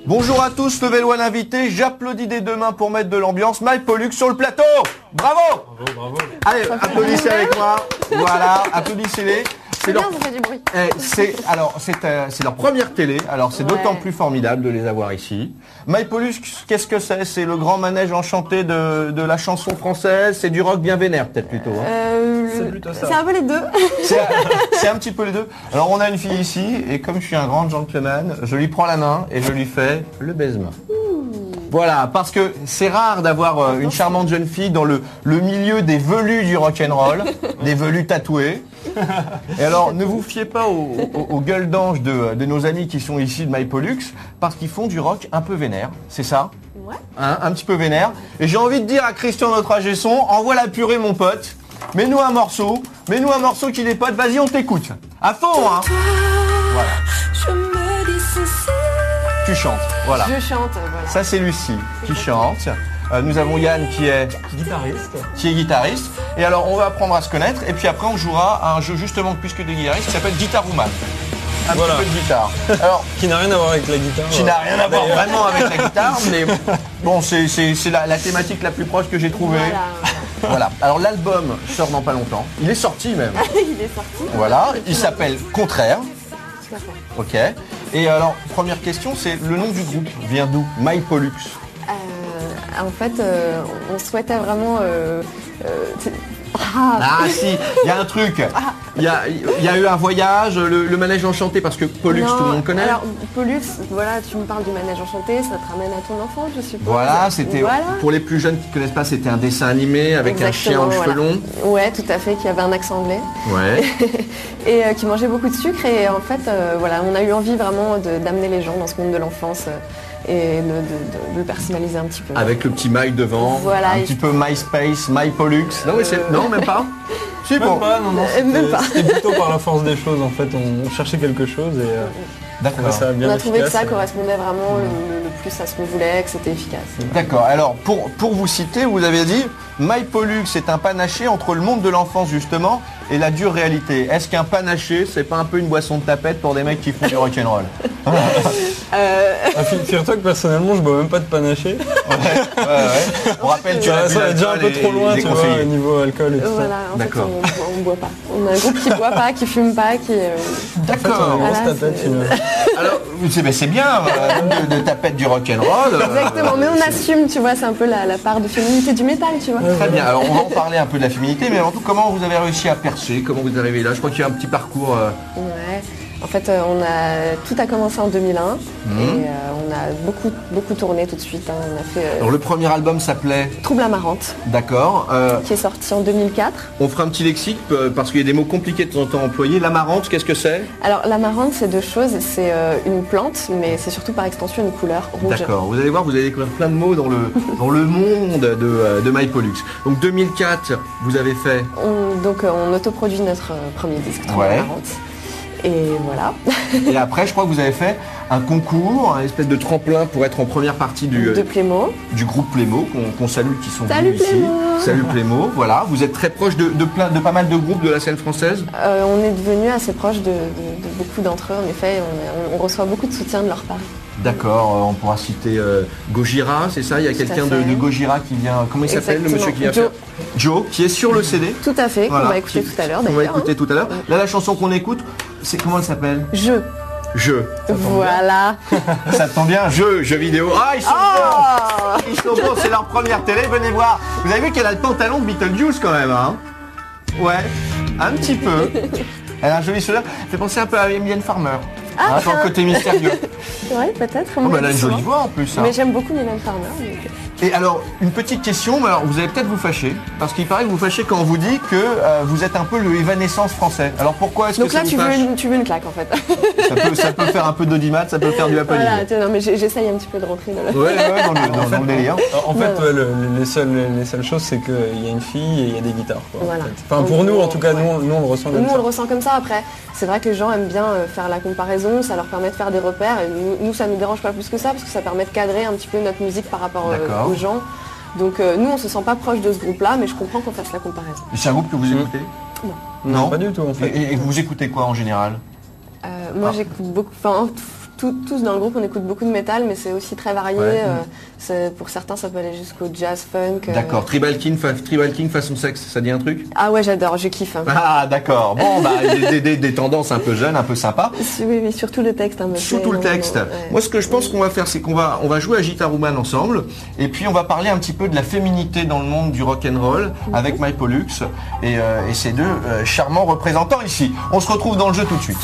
Bonjour à tous, levez-le l'invité, j'applaudis des deux mains pour mettre de l'ambiance. Mike Pollux sur le plateau. Bravo. Bravo. Allez, applaudissez avec moi. Voilà, applaudissez-les. C'est bien, ça fait du bruit. C'est leur première télé, alors c'est d'autant plus formidable de les avoir ici. Mike Pollux, qu'est-ce que c'est? C'est le grand manège enchanté de la chanson française, c'est du rock bien vénère peut-être plutôt. C'est plutôt ça. C'est un peu les deux. C'est un petit peu les deux. Alors on a une fille ici, et comme je suis un grand gentleman, je lui prends la main et je lui fais le baise-main. Voilà, parce que c'est rare d'avoir une charmante jeune fille dans le milieu des velus du rock'n'roll, des velus tatoués. Et alors, ne vous fiez pas aux gueules d'ange de nos amis qui sont ici de Mike Pollux, parce qu'ils font du rock un peu vénère, c'est ça? Ouais. Hein, un petit peu vénère. Et j'ai envie de dire à Christian, notre ingé son, envoie la purée mon pote, mets-nous un morceau qui les potes, vas-y on t'écoute. À fond, hein. Voilà. Tu chantes, voilà. Je chante, voilà. Ça c'est Lucie qui chante. Nous avons Yann qui est guitariste. Et alors on va apprendre à se connaître et puis après on jouera à un jeu justement plus que des guitaristes qui s'appelle Guitarouman. Un petit peu de guitare. Alors, qui n'a rien à voir avec la guitare. Qui n'a rien à voir vraiment avec la guitare, mais bon c'est la thématique la plus proche que j'ai trouvée. Voilà. Alors l'album sort dans pas longtemps. Il est sorti même. Il est sorti. Voilà. Il s'appelle Contraire. Ok. Et alors, première question, c'est le nom du groupe vient d'où? Mike Pollux. En fait, on souhaitait vraiment... si, il y a un truc. Il y a eu un voyage, le manège enchanté, parce que Pollux, tout le monde connaît. Alors, Pollux, voilà, tu me parles du manège enchanté, ça te ramène à ton enfance, je suppose. Voilà, c'était, pour les plus jeunes qui ne connaissent pas, c'était un dessin animé avec un chien aux cheveux longs. Ouais, tout à fait, qui avait un accent anglais. Ouais. Et qui mangeait beaucoup de sucre. Et en fait, voilà, on a eu envie vraiment d'amener les gens dans ce monde de l'enfance. Et de le personnaliser un petit peu. Avec le petit Mike devant, voilà, un petit peu MySpace, Mike Pollux. Non, même pas. Si, bon. Même pas, c'était plutôt par la force des choses en fait. On cherchait quelque chose et d'accord. On a trouvé que ça correspondait vraiment le plus à ce qu'on voulait, que c'était efficace. D'accord. Alors pour vous citer, vous avez dit Mike Pollux est un panaché entre le monde de l'enfance justement et la dure réalité. Est-ce qu'un panaché, c'est pas un peu une boisson de tapette pour des mecs qui font du rock'n'roll? Figure-toi que personnellement je bois même pas de panaché. Ouais. On rappelle que ça va déjà un peu trop loin tu vois, au niveau alcool et tout voilà, ça. En fait, on boit pas. On a un groupe qui boit pas, qui fume pas, qui... D'accord. Alors c'est bien de tapette du rock'n'roll. Exactement, mais on assume, tu vois, c'est un peu la part de féminité du métal, tu vois. Très bien, alors on va en parler un peu de la féminité, mais avant tout, comment vous avez réussi à percer? Comment vous êtes arrivé là? Je crois qu'il y a un petit parcours... Ouais. En fait, tout a commencé en 2001 et on a beaucoup tourné tout de suite. On a fait, alors le premier album s'appelait Trouble amarante. D'accord. Qui est sorti en 2004. On fera un petit lexique parce qu'il y a des mots compliqués de temps en temps employés. L'amarante, qu'est-ce que c'est? Alors l'amarante, c'est deux choses. C'est une plante, mais c'est surtout par extension une couleur rouge. D'accord. Vous allez voir, vous allez découvrir plein de mots dans le monde de Mike Pollux. Donc 2004, vous avez fait... On autoproduit notre premier disque, Trouble amarante. Et voilà. Et après, je crois que vous avez fait un concours, un espèce de tremplin pour être en première partie du groupe Plémo, qu'on salue, qui sont venus ici. Salut Plémo, voilà. Vous êtes très proche de pas mal de groupes de la scène française. On est devenu assez proche de beaucoup d'entre eux, en effet. On reçoit beaucoup de soutien de leur part. D'accord, on pourra citer Gojira, c'est ça? Il y a quelqu'un de Gojira qui vient, comment il s'appelle le monsieur qui vient faire Joe, qui est sur le CD. Tout à fait, qu'on va écouter tout à l'heure d'ailleurs. On va écouter tout à l'heure. Là, la chanson qu'on écoute, c'est comment elle s'appelle? Je. Voilà. Ça tombe bien, jeu vidéo. Ah, ils sont bons. Ils sont bons, c'est leur première télé, venez voir. Vous avez vu qu'elle a le pantalon de Beetlejuice quand même, hein? Ouais, un petit peu. Elle a un joli sourire. Fait penser un peu à Mylène Farmer. Dans le côté mystérieux. Ouais, peut-être. Elle a une jolie voix en plus. Mais j'aime beaucoup Mylène Farmer. Et alors, une petite question, mais alors vous allez peut-être vous fâcher, parce qu'il paraît que vous fâchez quand on vous dit que vous êtes un peu le Evanescence français. Alors pourquoi est-ce que ça vous fâche? Donc là, tu veux une claque en fait. Ça peut faire un peu d'audimat, ça peut faire du happening. Voilà, non mais j'essaye un petit peu de rentrer dans le délire. En fait, les seules choses, c'est qu'il y a une fille et il y a des guitares. Voilà. Enfin, pour nous, en tout cas, nous on le ressent comme ça. Nous, on le ressent comme ça. Après, c'est vrai que les gens aiment bien faire la comparaison, ça leur permet de faire des repères. Et nous, ça nous dérange pas plus que ça, parce que ça permet de cadrer un petit peu notre musique par rapport aux gens. Donc nous, on se sent pas proche de ce groupe-là, mais je comprends qu'on fasse la comparaison. C'est un groupe que vous écoutez? Non, pas du tout en fait. Et vous écoutez quoi en général? Moi, j'écoute beaucoup. tous dans le groupe, on écoute beaucoup de métal, mais c'est aussi très varié. Pour certains, ça peut aller jusqu'au jazz, funk. D'accord. Tribal King façon sexe, ça dit un truc? Ah ouais, j'adore, je kiffe. Ah d'accord. Bon, des tendances un peu jeunes, un peu sympas. Oui, surtout le texte. Surtout le texte. Moi, ce que je pense qu'on va faire, c'est qu'on va jouer à Guitaroman ensemble, et puis on va parler un petit peu de la féminité dans le monde du rock and roll avec My Pollux et ces deux charmants représentants ici. On se retrouve dans le jeu tout de suite.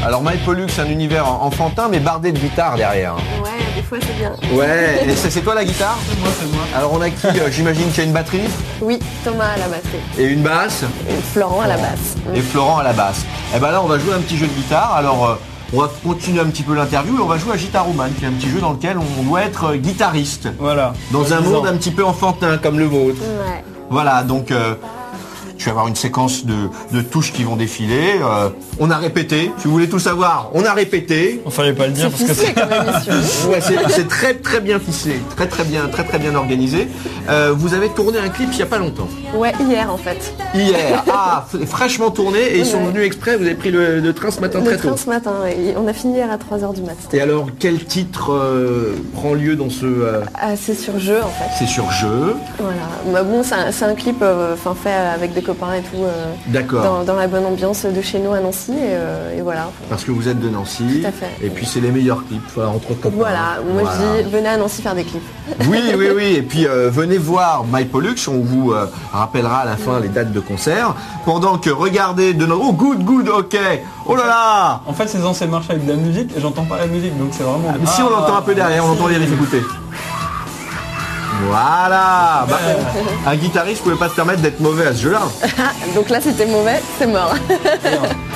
Alors My Pollux, un univers enfantin mais bardé de guitare derrière. Ouais, des fois c'est bien. Ouais, et c'est toi la guitare? C'est moi. Alors on a qui? J'imagine qu'il y a une batterie? Oui, Thomas à la batterie. Et une basse? Et Florent à la basse. Et Florent à la basse. Et ben là on va jouer un petit jeu de guitare. Alors on va continuer un petit peu l'interview et on va jouer à Guitaroman, qui est un petit jeu dans lequel on doit être guitariste. Voilà. Dans un monde un petit peu enfantin comme le vôtre. Ouais. Voilà, donc tu vas avoir une séquence de touches qui vont défiler. On a répété, si vous voulez tout savoir, on a répété. Il fallait pas le dire parce que c'est comme émission. Ouais, c'est très bien ficelé, très bien organisé. Vous avez tourné un clip il n'y a pas longtemps. Ouais, hier en fait. Hier, fraîchement tourné et ils sont venus exprès, vous avez pris le train ce matin très tôt. Le train ce matin, ouais. On a fini hier à 3h du matin. Et alors, quel titre prend lieu dans ce... c'est sur jeu en fait. C'est sur jeu. Voilà. Bah, bon, c'est un clip fait avec des copains et tout. D'accord. Dans la bonne ambiance de chez nous à Nancy et voilà. Parce que vous êtes de Nancy. Tout à fait. Et puis c'est les meilleurs clips, entre copains. Voilà, moi je dis, venez à Nancy faire des clips. Oui. Et puis venez voir My Pollux, on vous rappellera à la fin les dates de concert. Pendant que regardez de notre... Oh, good, ok. Oh là là. En fait, c'est censé marcher avec de la musique et j'entends pas la musique, donc c'est vraiment... Mais si on entend un peu derrière, on entend les écouter. Voilà. Un guitariste pouvait pas se permettre d'être mauvais à ce jeu-là. Donc là, c'était mauvais, c'est mort.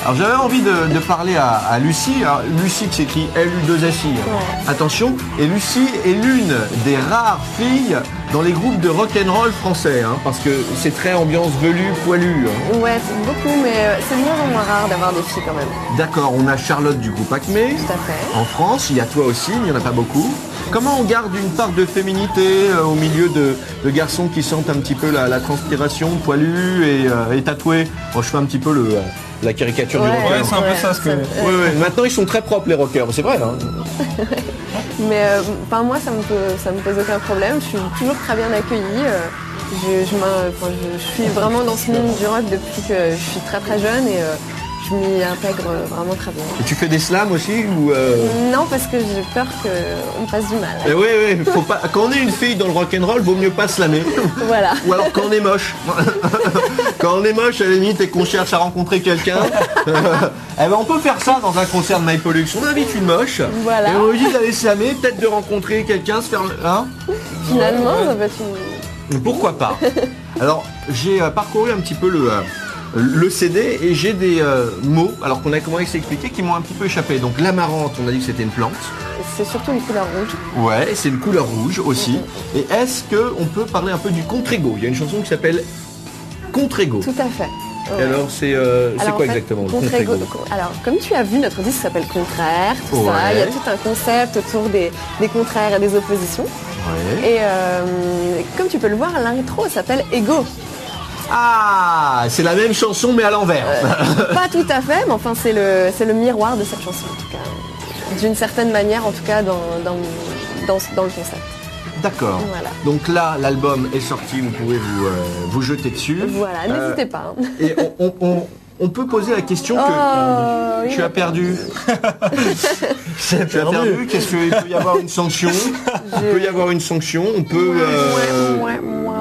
Alors j'avais envie de parler à Lucie. Alors, Lucie qui s'écrit L-U-2-S-I. Ouais. Attention. Et Lucie est l'une des rares filles dans les groupes de rock and roll français, parce que c'est très ambiance velue, poilue. Ouais, c'est beaucoup, mais c'est de moins en moins rare d'avoir des filles quand même. D'accord, on a Charlotte du groupe Acme. Tout à fait. En France, il y a toi aussi, mais il n'y en a pas beaucoup. Comment on garde une part de féminité au milieu de garçons qui sentent un petit peu la transpiration, poilus et tatoués? Bon, je fais un petit peu la caricature du rocker. Ouais, c'est un peu ça ce que... Ouais. Maintenant, ils sont très propres les rockers, c'est vrai. Mais moi, ça me pose aucun problème. Je suis toujours très bien accueillie. Je suis vraiment dans ce monde du rock depuis que je suis très très jeune et je m'y intègre vraiment très bien. Et tu fais des slams aussi ou Non, parce que j'ai peur qu'on me fasse du mal. Oui, faut pas. Quand on est une fille dans le rock'n'roll, vaut mieux pas slammer. Voilà. Ou alors quand on est moche. Quand on est moche, à la limite, et qu'on cherche à rencontrer quelqu'un, on peut faire ça dans un concert de My Pollux. On invite une moche, voilà. Et on lui dit d'aller slammer, peut-être de rencontrer quelqu'un, se faire... Finalement, ça peut être une... Pourquoi pas. Alors, j'ai parcouru un petit peu le CD et j'ai des mots, alors qu'on a commencé à s'expliquer, qui m'ont un petit peu échappé. Donc l'amarante, on a dit que c'était une plante. C'est surtout une couleur rouge. Ouais, c'est une couleur rouge aussi. Et est-ce qu'on peut parler un peu du contre-ego? Il y a une chanson qui s'appelle Contre-ego. Tout à fait. Ouais. Et alors c'est quoi exactement le contre-ego? Alors comme tu as vu, notre disque s'appelle Contraire, tout ça. Il y a tout un concept autour des contraires et des oppositions. Ouais. Et comme tu peux le voir, l'intro s'appelle Ego. Ah, c'est la même chanson mais à l'envers. Pas tout à fait, mais enfin c'est le miroir de cette chanson en tout cas. D'une certaine manière, en tout cas dans le concept. D'accord. Voilà. Donc là, l'album est sorti, vous pouvez vous jeter dessus. Voilà, n'hésitez pas. Et on peut poser la question que tu as perdu. Tu as perdu. Qu'est-ce qu'il peut y avoir une sanction? Il peut y avoir une sanction. On peut.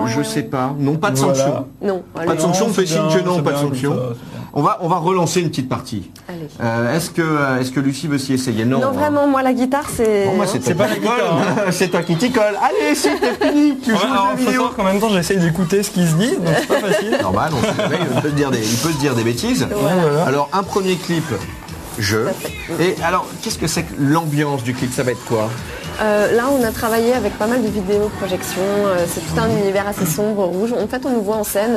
Je sais pas. Non, pas de sanction. Non. Pas de sanction. On fait signe que non, pas de sanction. On va relancer une petite partie. Allez. Est-ce que Lucie veut s'y essayer? Non. Non, vraiment, moi la guitare c'est... Bon, moi c'est pas la guitare. C'est toi qui t'y colle. Allez, si t'es fini. Tu joues aux jeux vidéo. Faut savoir qu'en même temps j'essaye d'écouter ce qui se dit, donc c'est pas facile. Normal, on sait jamais, il peut se dire des bêtises. Voilà. Alors un premier clip, Et alors, qu'est-ce que c'est que l'ambiance du clip? Ça va être quoi? Là, on a travaillé avec pas mal de vidéoprojections. C'est tout un univers assez sombre, rouge. En fait, on nous voit en scène.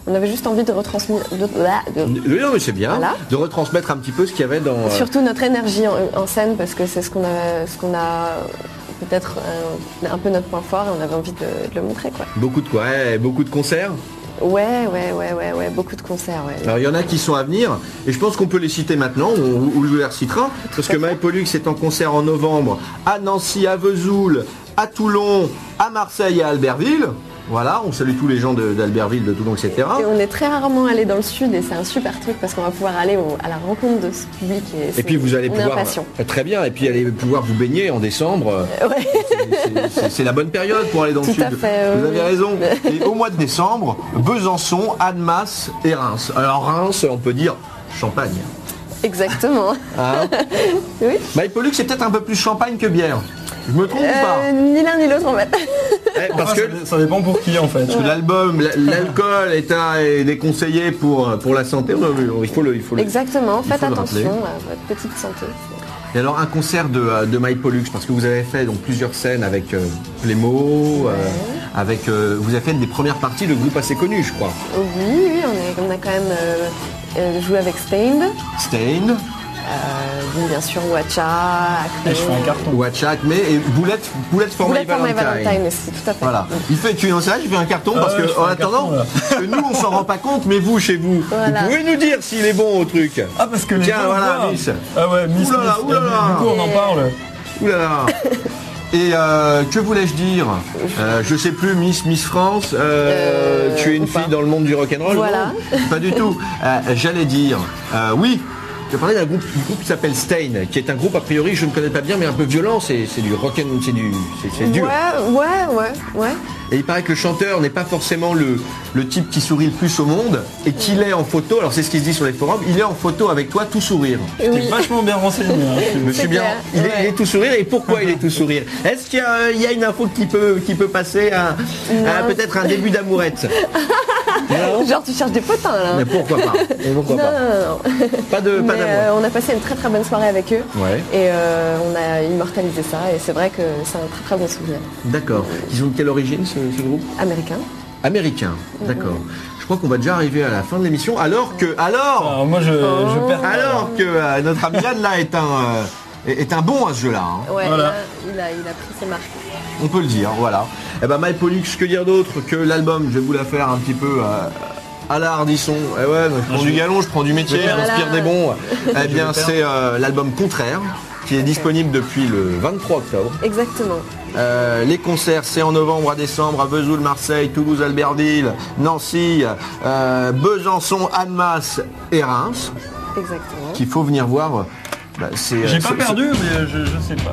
On avait juste envie de retransmettre... Non, mais c'est bien. Voilà. De retransmettre un petit peu ce qu'il y avait dans... Surtout notre énergie en scène, parce que c'est ce qu'on a peut-être un peu notre point fort et on avait envie de le montrer, quoi. Beaucoup de quoi, beaucoup de concerts. Ouais, beaucoup de concerts. Ouais. Alors il y en a qui sont à venir et je pense qu'on peut les citer maintenant, ou je les recitera, parce que My Pollux est en concert en novembre à Nancy, à Vesoul, à Toulon, à Marseille et à Albertville. Voilà, on salue tous les gens d'Albertville, de Toulon, etc. Et on est très rarement allé dans le sud et c'est un super truc parce qu'on va pouvoir aller à la rencontre de ce public. Et puis vous allez pouvoir, très bien, et puis allez pouvoir vous baigner en décembre. C'est la bonne période pour aller dans le sud. Vous avez raison. Et au mois de décembre, Besançon, Annemasse et Reims. Alors Reims, on peut dire Champagne. Exactement. Hein? Oui. My Pollux, c'est peut-être un peu plus champagne que bière. Je me trompe ou pas? Ni l'un ni l'autre en fait. Parce que ça dépend pour qui en fait. Parce que l'album, l'alcool est déconseillé pour la santé. Il faut le. Exactement. Faites attention à votre petite santé. Et alors un concert de My Pollux, parce que vous avez fait donc plusieurs scènes avec Plémo, vous avez fait des premières parties de groupes assez connus, je crois. Oui, on a quand même joué avec Staind. Bien sûr, Watcha, Acme. Je fais un carton. Watcha, Acme et Boulette for My Valentine aussi, tout à fait. Voilà. Il fait un carton parce que en attendant, que nous on s'en rend pas compte, mais vous chez vous, vous pouvez nous dire s'il est bon au truc. Ah parce que les tiens, voilà, Miss. Ah ouais, Miss. Oulala. Du coup on en parle. Oulala. Et que voulais-je dire je sais plus, Miss France, tu es une fille dans le monde du rock'n'roll. Voilà. Non, pas du tout. J'allais dire, oui. Je parlais d'un groupe qui s'appelle Staind, qui est un groupe a priori je ne connais pas bien mais un peu violent, c'est du rock'n'roll, c'est dur. Ouais. Et il paraît que le chanteur n'est pas forcément le type qui sourit le plus au monde et qu'il est en photo, alors c'est ce qui se dit sur les forums, il est en photo avec toi tout sourire. Tu es vachement bien renseigné. Je me suis bien. Il est tout sourire et pourquoi il est tout sourire? Est-ce qu'il y a une info qui peut passer à peut-être un début d'amourette? Genre tu cherches des potins là. Mais pourquoi pas? Non. Pas d'amour. On a passé une très très bonne soirée avec eux. Ouais. Et on a immortalisé ça et c'est vrai que c'est un très très bon souvenir. D'accord. Ils ont de quelle origine ce groupe? Américain, d'accord. Je crois qu'on va déjà arriver à la fin de l'émission alors que moi je perds. Alors que notre ami Yann là est un bon à ce jeu-là. Hein. Ouais, voilà. Il a pris ses marques. On peut le dire, voilà. Et My Pollux, que dire d'autre que l'album, je vais vous la faire un petit peu à la Hardisson. Et ouais, je prends du galon, je prends du métier, je m'inspire des bons. Eh bien, c'est l'album Contraire, qui est disponible depuis le 23 octobre. Exactement. Les concerts, c'est en novembre à décembre à Vesoul, Marseille, Toulouse, Albertville, Nancy, Besançon, Annemasse et Reims. Exactement. Qu'il faut venir voir. J'ai pas perdu, mais je sais pas.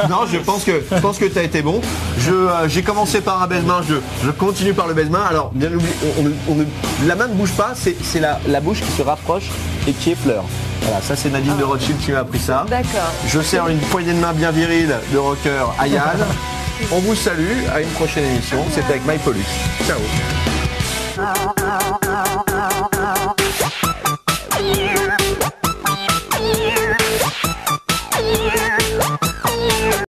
Non, je pense que tu as été bon. J'ai commencé par un baise-main, je continue par le baise-main. Alors, bien oublié, la main ne bouge pas, c'est la bouche qui se rapproche et qui effleure. Voilà, ça c'est Nadine de Rothschild qui m'a appris ça. D'accord. Je sers une poignée de main bien virile de rocker à Yann. On vous salue, à une prochaine émission. C'était avec My Pollux. Ciao.